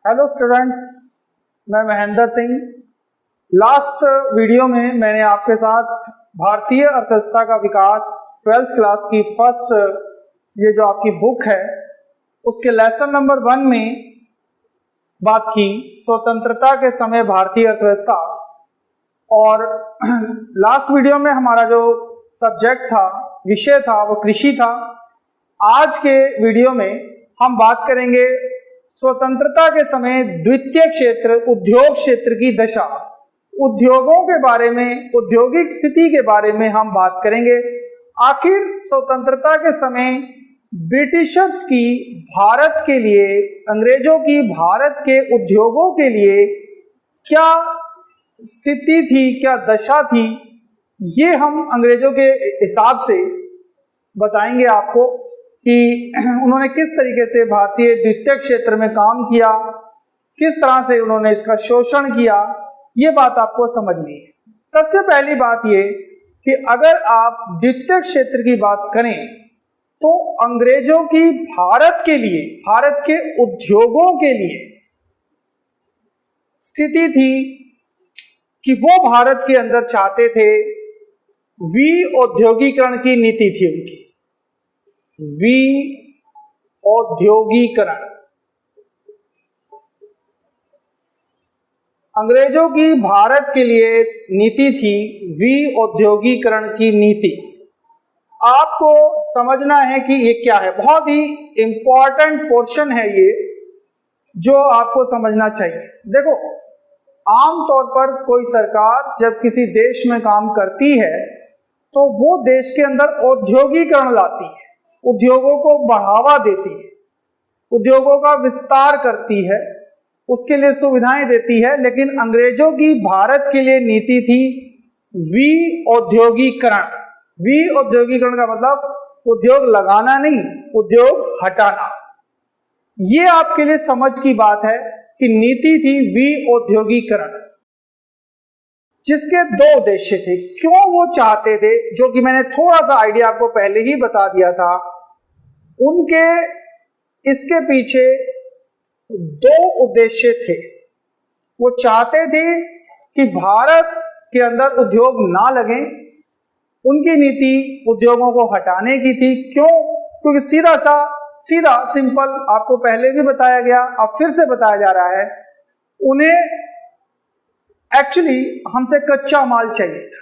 Hello students, मैं Mahendra Singh. Last video में मैंने आपके साथ भारतीय अर्थव्यवस्था का विकास 12th क्लास की फर्स्ट ये जो आपकी बुक है उसके लेसन नंबर 1 में बात की, स्वतंत्रता के समय भारतीय अर्थव्यवस्था। और लास्ट वीडियो में हमारा जो सब्जेक्ट था, विषय था, वो कृषि था। आज के वीडियो में हम बात करेंगे स्वतंत्रता के समय द्वितीय क्षेत्र, उद्योग क्षेत्र की दशा, उद्योगों के बारे में, औद्योगिक स्थिति के बारे में हम बात करेंगे। आखिर स्वतंत्रता के समय ब्रिटिशर्स की भारत के लिए, अंग्रेजों की भारत के उद्योगों के लिए क्या स्थिति थी, क्या दशा थी, ये हम अंग्रेजों के हिसाब से बताएंगे आपको कि उन्होंने किस तरीके से भारतीय द्वितीय क्षेत्र में काम किया, किस तरह से उन्होंने इसका शोषण किया, ये बात आपको समझनी है। सबसे पहली बात ये कि अगर आप द्वितीय क्षेत्र की बात करें तो अंग्रेजों की भारत के लिए, भारत के उद्योगों के लिए स्थिति थी कि वो भारत के अंदर चाहते थे, विऔद्योगीकरण की नीति थी उनकी, विऔद्योगीकरण। अंग्रेजों की भारत के लिए नीति थी विऔद्योगीकरण की नीति। आपको समझना है कि ये क्या है, बहुत ही इंपॉर्टेंट पोर्शन है ये, जो आपको समझना चाहिए। देखो, आमतौर पर कोई सरकार जब किसी देश में काम करती है तो वो देश के अंदर औद्योगीकरण लाती है, उद्योगों को बढ़ावा देती है, उद्योगों का विस्तार करती है, उसके लिए सुविधाएं देती है। लेकिन अंग्रेजों की भारत के लिए नीति थी विऔद्योगीकरण। विऔद्योगीकरण का मतलब उद्योग लगाना नहीं, उद्योग हटाना। ये आपके लिए समझ की बात है कि नीति थी विऔद्योगीकरण, जिसके दो उद्देश्य थे। क्यों वो चाहते थे, जो कि मैंने थोड़ा सा आइडिया आपको पहले ही बता दिया था। उनके इसके पीछे दो उद्देश्य थे। वो चाहते थे कि भारत के अंदर उद्योग ना लगे। उनकी नीति उद्योगों को हटाने की थी। क्यों? क्योंकि सीधा सिंपल आपको पहले भी बताया गया, अब फिर से बताया जा रहा है, उन्हें एक्चुअली हमसे कच्चा माल चाहिए था।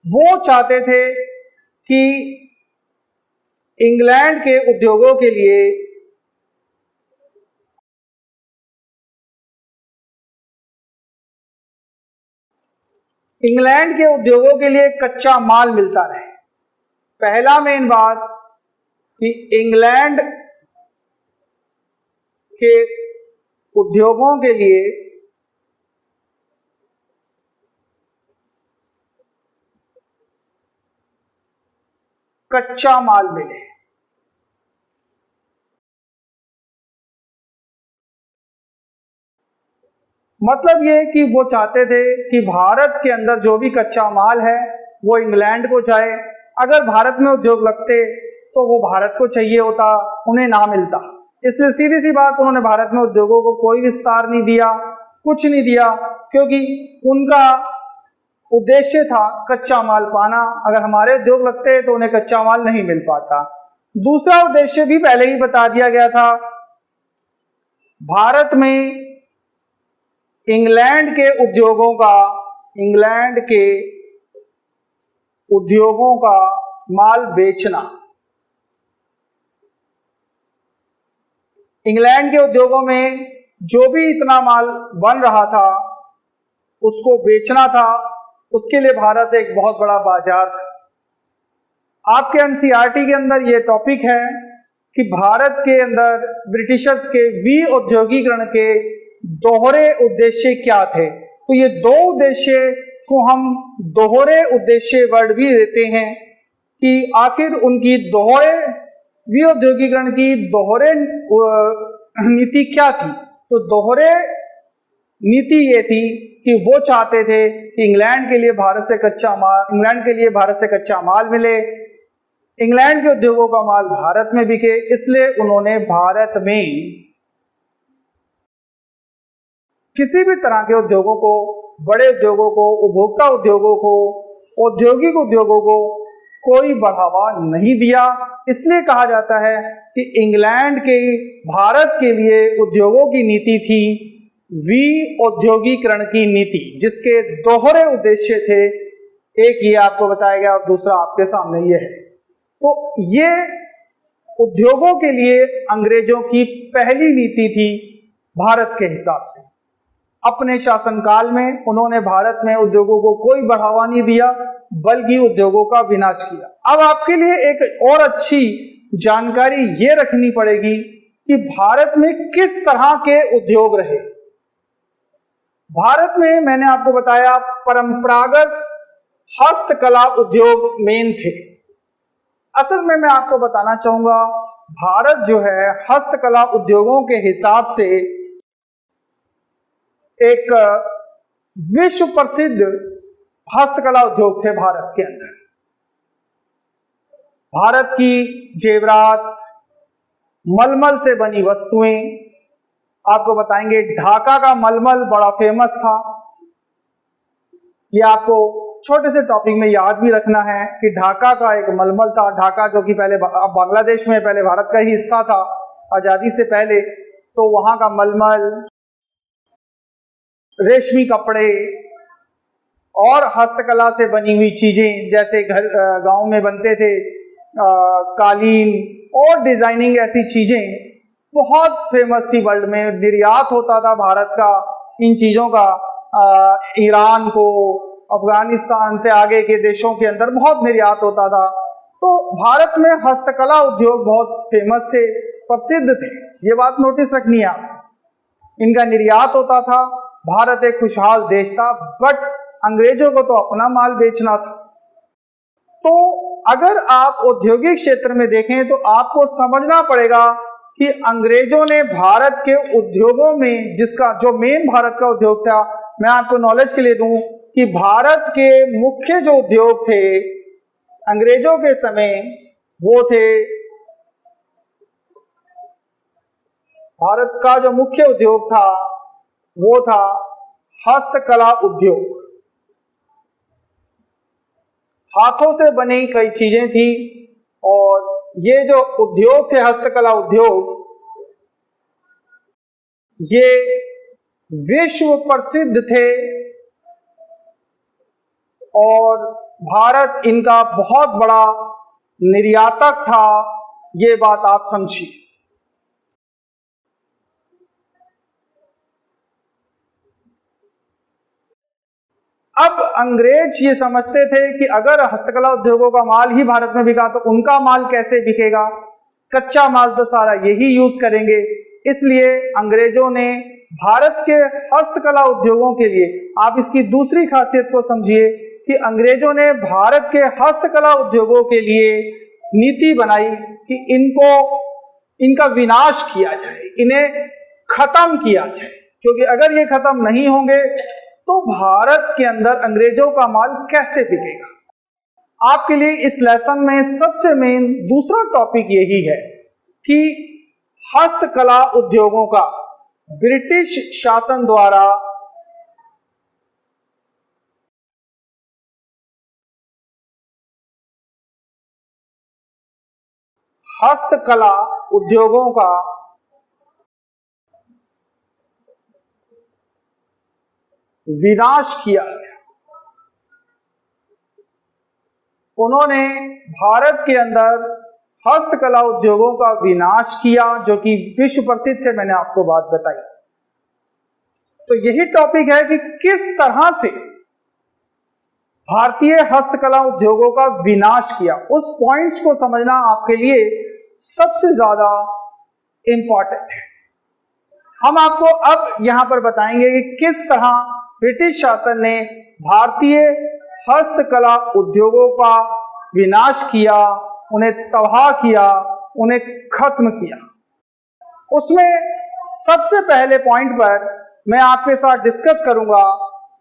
वो चाहते थे कि इंग्लैंड के उद्योगों के लिए कच्चा माल मिलता रहे। पहला मेन बात कि इंग्लैंड के उद्योगों के लिए कच्चा माल मिले। मतलब ये कि वो चाहते थे कि भारत के अंदर जो भी कच्चा माल है वो इंग्लैंड को जाए। अगर भारत में उद्योग लगते तो वो भारत को चाहिए होता, उन्हें ना मिलता। इसलिए सीधी सी बात, उन्होंने भारत में उद्योगों को कोई विस्तार नहीं दिया, कुछ नहीं दिया, क्योंकि उनका उद्देश्य था कच्चा माल पाना। अगर हमारे उद्योग लगते तो उन्हें कच्चा माल नहीं मिल पाता। दूसरा उद्देश्य भी पहले ही बता दिया गया था, भारत में इंग्लैंड के उद्योगों का माल बेचना। इंग्लैंड के उद्योगों में जो भी इतना माल बन रहा था उसको बेचना था। उसके लिए भारत एक बहुत बड़ा बाजार था। आपके एनसीईआरटी के अंदर यह टॉपिक है कि भारत के अंदर ब्रिटिशर्स के विऔद्योगीकरण के दोहरे उद्देश्य क्या थे। तो ये दो उद्देश्य को हम दोहरे उद्देश्य वर्ड भी देते हैं कि आखिर उनकी दोहरे विऔद्योगीकरण की दोहरे नीति क्या थी। तो दोहरे नीति ये थी कि वो चाहते थे कि इंग्लैंड के लिए भारत से कच्चा माल मिले, इंग्लैंड के उद्योगों का माल भारत में बिके। इसलिए उन्होंने भारत में किसी भी तरह के उद्योगों को, बड़े उद्योगों को, उपभोक्ता उद्योगों को, औद्योगिक उद्योगों को कोई बढ़ावा नहीं दिया। इसलिए कहा जाता है कि इंग्लैंड के भारत के लिए उद्योगों की नीति थी विऔद्योगीकरण की नीति, जिसके दोहरे उद्देश्य थे। एक ये आपको बताया गया और दूसरा आपके सामने ये है। तो ये उद्योगों के लिए अंग्रेजों की पहली नीति थी भारत के हिसाब से। अपने शासनकाल में उन्होंने भारत में उद्योगों को कोई बढ़ावा नहीं दिया, बल्कि उद्योगों का विनाश किया। अब आपके लिए एक और अच्छी जानकारी ये रखनी पड़ेगी कि भारत में किस तरह के उद्योग रहे। भारत में मैंने आपको बताया परंपरागत हस्तकला उद्योग मेन थे। असल में मैं आपको बताना चाहूंगा, भारत जो है हस्तकला उद्योगों के हिसाब से एक विश्व प्रसिद्ध हस्तकला उद्योग थे भारत के अंदर। भारत की जेवरात, मलमल से बनी वस्तुएं आपको बताएंगे। ढाका का मलमल बड़ा फेमस था। ये आपको छोटे से टॉपिक में याद भी रखना है कि ढाका का एक मलमल था। ढाका जो कि पहले बांग्लादेश में, पहले भारत का ही हिस्सा था आजादी से पहले। तो वहां का मलमल, रेशमी कपड़े और हस्तकला से बनी हुई चीजें, जैसे घर गांव में बनते थे कालीन और डिजाइनिंग, ऐसी चीजें बहुत फेमस थी वर्ल्ड में। निर्यात होता था भारत का इन चीजों का ईरान को, अफगानिस्तान से आगे के देशों के अंदर बहुत निर्यात होता था। तो भारत में हस्तकला उद्योग बहुत फेमस थे, प्रसिद्ध थे। ये बात नोटिस रखनी है आपको। इनका निर्यात होता था। भारत एक खुशहाल देश था, बट अंग्रेजों को तो अपना माल बेचना था। तो अगर आप औद्योगिक क्षेत्र में देखें तो आपको समझना पड़ेगा कि अंग्रेजों ने भारत के उद्योगों में, जिसका जो मेन भारत का उद्योग था, मैं आपको नॉलेज के लिए दूं कि भारत के मुख्य जो उद्योग थे अंग्रेजों के समय, वो थे, भारत का जो मुख्य उद्योग था वो था हस्तकला उद्योग। हाथों से बनी कई चीजें थी और ये जो उद्योग थे, हस्तकला उद्योग, ये विश्व प्रसिद्ध थे और भारत इनका बहुत बड़ा निर्यातक था। ये बात आप समझिए। अब अंग्रेज ये समझते थे कि अगर हस्तकला उद्योगों का माल ही भारत में बिका तो उनका माल कैसे बिकेगा, कच्चा माल तो सारा यही यूज करेंगे। इसलिए अंग्रेजों ने भारत के हस्तकला उद्योगों के लिए, आप इसकी दूसरी खासियत को समझिए कि अंग्रेजों ने भारत के हस्तकला उद्योगों के लिए नीति बनाई कि इनका विनाश किया जाए, इन्हें खत्म किया जाए, क्योंकि अगर ये खत्म नहीं होंगे तो भारत के अंदर अंग्रेजों का माल कैसे बिकेगा। आपके लिए इस लेसन में सबसे मेन दूसरा टॉपिक यही है कि हस्तकला उद्योगों का ब्रिटिश शासन द्वारा हस्तकला उद्योगों का विनाश किया गया। उन्होंने भारत के अंदर हस्तकला उद्योगों का विनाश किया, जो कि विश्व प्रसिद्ध थे। मैंने आपको बात बताई। तो यही टॉपिक है कि किस तरह से भारतीय हस्तकला उद्योगों का विनाश किया। उस पॉइंट्स को समझना आपके लिए सबसे ज्यादा इंपॉर्टेंट है। हम आपको अब यहां पर बताएंगे कि किस तरह ब्रिटिश शासन ने भारतीय हस्तकला उद्योगों का विनाश किया, उन्हें तबाह किया, उन्हें खत्म किया। उसमें सबसे पहले पॉइंट पर मैं आपके साथ डिस्कस करूंगा,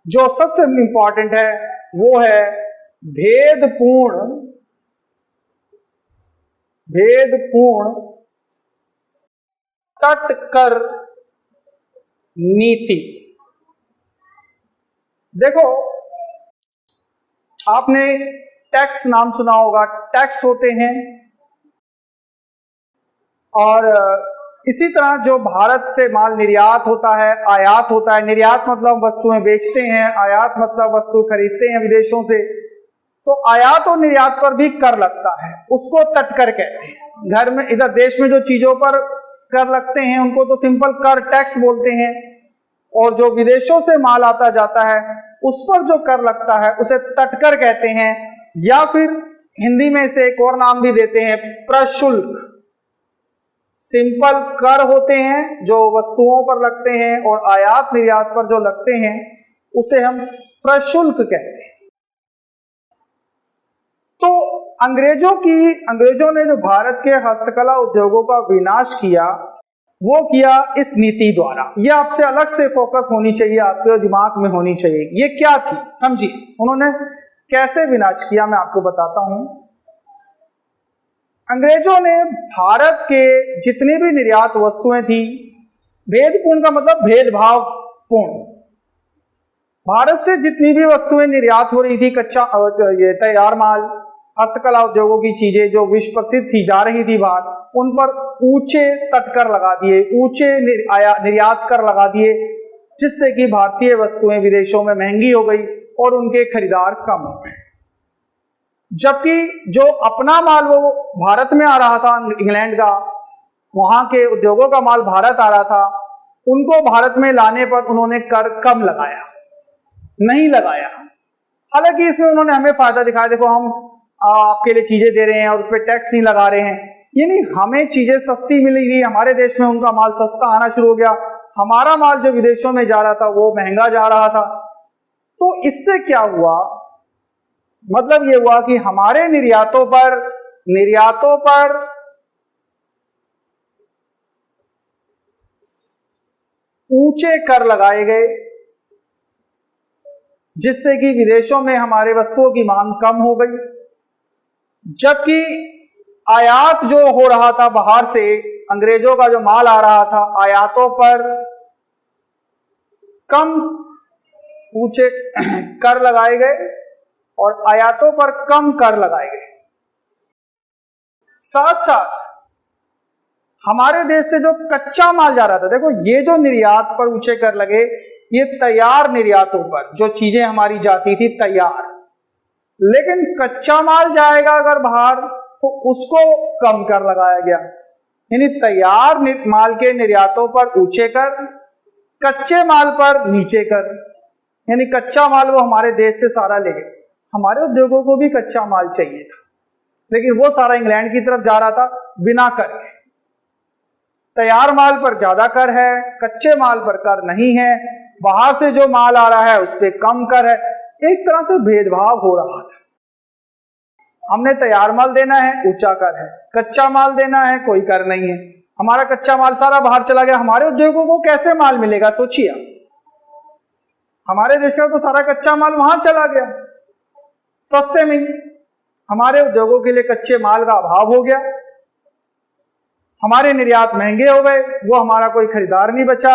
जो सबसे इंपॉर्टेंट है, वो है भेदपूर्ण तटकर नीति। देखो, आपने टैक्स नाम सुना होगा। टैक्स होते हैं, और इसी तरह जो भारत से माल निर्यात होता है, आयात होता है। निर्यात मतलब वस्तुएं बेचते हैं, आयात मतलब वस्तु खरीदते हैं विदेशों से। तो आयात और निर्यात पर भी कर लगता है, उसको तटकर कहते हैं। घर में इधर देश में जो चीजों पर कर लगते हैं उनको तो सिंपल कर, टैक्स बोलते हैं, और जो विदेशों से माल आता जाता है उस पर जो कर लगता है उसे तटकर कहते हैं, या फिर हिंदी में इसे एक और नाम भी देते हैं, प्रशुल्क। सिंपल कर होते हैं जो वस्तुओं पर लगते हैं, और आयात निर्यात पर जो लगते हैं उसे हम प्रशुल्क कहते हैं। तो अंग्रेजों ने जो भारत के हस्तकला उद्योगों का विनाश किया, वो किया इस नीति द्वारा। ये आपसे अलग से फोकस होनी चाहिए, आपके दिमाग में होनी चाहिए। ये क्या थी, समझिए उन्होंने कैसे विनाश किया, मैं आपको बताता हूं। अंग्रेजों ने भारत के जितनी भी निर्यात वस्तुएं थी, भेदपूर्ण का मतलब भेदभाव पूर्ण, भारत से जितनी भी वस्तुएं निर्यात हो रही थी, ये तैयार माल, हस्तकला उद्योगों की चीजें जो विश्व प्रसिद्ध थी, जा रही थी बाहर, उन पर ऊंचे तटकर लगा दिए, ऊंचे निर्यात कर लगा दिए, जिससे कि भारतीय वस्तुएं विदेशों में महंगी हो गई और उनके खरीदार कम हो गए। जबकि जो अपना माल वो भारत में आ रहा था, इंग्लैंड का, वहां के उद्योगों का माल भारत आ रहा था, उनको भारत में लाने पर उन्होंने कर कम लगाया, नहीं लगाया। हालांकि इसमें उन्होंने हमें फायदा दिखाया, देखो हम आपके लिए चीजें दे रहे हैं और उस पर टैक्स नहीं लगा रहे हैं। यानी हमें चीजें सस्ती मिलेगी, हमारे देश में उनका माल सस्ता आना शुरू हो गया, हमारा माल जो विदेशों में जा रहा था वो महंगा जा रहा था। तो इससे क्या हुआ, मतलब ये हुआ कि हमारे निर्यातों पर ऊंचे कर लगाए गए, जिससे कि विदेशों में हमारे वस्तुओं की मांग कम हो गई। जबकि आयात जो हो रहा था बाहर से, अंग्रेजों का जो माल आ रहा था, आयातों पर कम ऊंचे कर लगाए गए और आयातों पर कम कर लगाए गए। साथ साथ हमारे देश से जो कच्चा माल जा रहा था, देखो ये जो निर्यात पर ऊंचे कर लगे, ये तैयार निर्यातों पर जो चीजें हमारी जाती थी तैयार, लेकिन कच्चा माल जाएगा अगर बाहर तो उसको कम कर लगाया गया। यानी तैयार माल के निर्यातों पर ऊंचे कर, कच्चे माल पर नीचे कर। यानी कच्चा माल वो हमारे देश से सारा ले गए। हमारे उद्योगों को भी कच्चा माल चाहिए था, लेकिन वो सारा इंग्लैंड की तरफ जा रहा था बिना कर के। तैयार माल पर ज्यादा कर है, कच्चे माल पर कर नहीं है, बाहर से जो माल आ रहा है उस पर कम कर है। एक तरह से भेदभाव हो रहा था। हमने तैयार माल देना है, ऊंचा कर है, कच्चा माल देना है, कोई कर नहीं है। हमारा कच्चा माल सारा बाहर चला गया, हमारे उद्योगों को कैसे माल मिलेगा, सोचिए। हमारे देश का तो सारा कच्चा माल वहां चला गया सस्ते में। हमारे उद्योगों के लिए कच्चे माल का अभाव हो गया, हमारे निर्यात महंगे हो गए, वो हमारा कोई खरीदार नहीं बचा।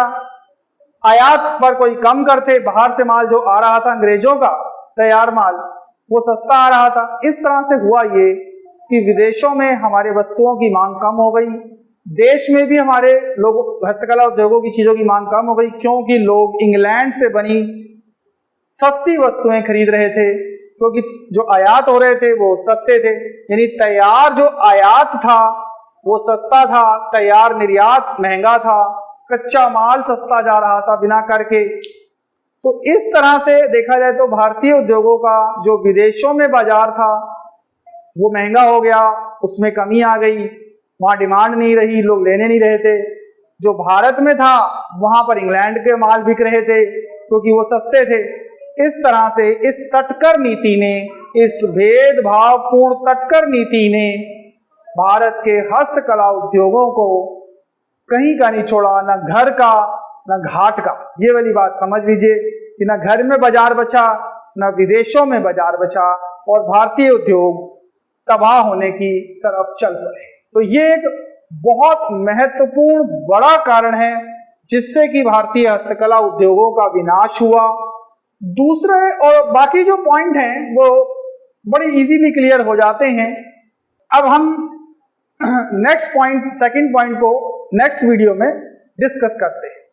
आयात पर कोई कम करते, बाहर से माल जो आ रहा था अंग्रेजों का तैयार माल, वो सस्ता आ रहा था। इस तरह से हुआ ये कि विदेशों में हमारे वस्तुओं की मांग कम हो गई, देश में भी हमारे लोगों हस्तकला उद्योगों की चीजों की मांग कम हो गई, क्योंकि लोग इंग्लैंड से बनी सस्ती वस्तुएं खरीद रहे थे, क्योंकि जो आयात हो रहे थे वो सस्ते थे। यानी तैयार जो आयात था वो सस्ता था, तैयार निर्यात महंगा था, कच्चा माल सस्ता जा रहा था बिना करके। तो इस तरह से देखा जाए तो भारतीय उद्योगों का जो विदेशों में बाजार था वो महंगा हो गया, उसमें कमी आ गई, वहां डिमांड नहीं रही, लोग लेने नहीं रहे थे। जो भारत में था वहां पर इंग्लैंड के माल बिक रहे थे क्योंकि वो सस्ते थे। इस तरह से इस तटकर नीति ने, इस भेदभावपूर्ण तटकर नीति ने भारत के हस्तकला उद्योगों को कहीं का नहीं छोड़ा, ना घर का ना घाट का। ये वाली बात समझ लीजिए कि ना घर में बाजार बचा ना विदेशों में बाजार बचा, और भारतीय उद्योग तबाह होने की तरफ चल पड़े। तो ये एक बहुत महत्वपूर्ण बड़ा कारण है जिससे कि भारतीय हस्तकला उद्योगों का विनाश हुआ, दूसरे और बाकी जो पॉइंट हैं वो बड़ी इजीली क्लियर हो जाते हैं। अब हम नेक्स्ट पॉइंट, सेकंड पॉइंट को नेक्स्ट वीडियो में डिस्कस करते हैं।